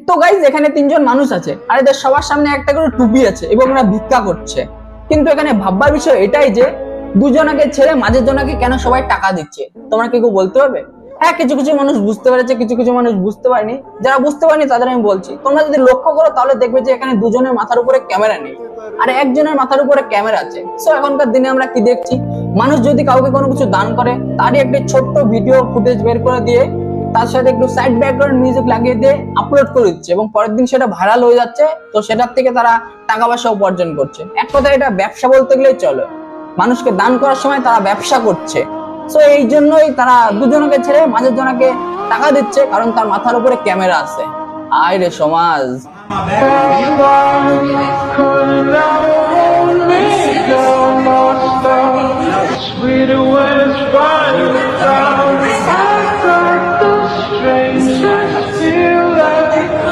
তো গাইজ এখানে তিনজন মানুষ আছে আর এদের সবার সামনে একটা করে টুপি আছে এবং ওরা ভিক্ষা করছে। কিন্তু এখানে ভাববার বিষয় এটাই যে দুজনকে ছেড়ে মাঝের জনকে কেন সবাই টাকা দিচ্ছে? তোমরা কি কেউ বলতে পারবে? হ্যাঁ, কিছু কিছু মানুষ বুঝতে পেরেছে, কিছু কিছু মানুষ বুঝতে পারেনি। যারা বুঝতে পারেনি তাদের আমি বলছি, তোমরা যদি লক্ষ্য করো তাহলে দেখবে যে এখানে দুজনের মাথার উপরে ক্যামেরা নেই আর একজনের মাথার উপরে ক্যামেরা আছে। সো এখনকার দিনে আমরা কি দেখছি, মানুষ যদি কাউকে কোনো কিছু দান করে তারই একটি ছোট্ট ভিডিও ফুটেজ বের করে দিয়ে তার সাথে একটু সাইড ব্যাকগ্রাউন্ড মিউজিক লাগিয়ে দিয়ে আপলোড করে দিচ্ছে এবং পরের দিন সেটা ভাইরাল হয়ে যাচ্ছে। তো সেটার থেকে তারা টাকা পয়সা উপার্জন করছে। এক কথায় এটা ব্যবসা বলতে গেলেই চলে। মানুষকে দান করার সময় তারা ব্যবসা করছে। সো এই জন্যই তারা দুজনকে ছেড়ে মাঝের জনকে টাকা দিচ্ছে, কারণ তার মাথার উপরে ক্যামেরা আছে। আয় রে সমাজ। Sweeter when it's fine.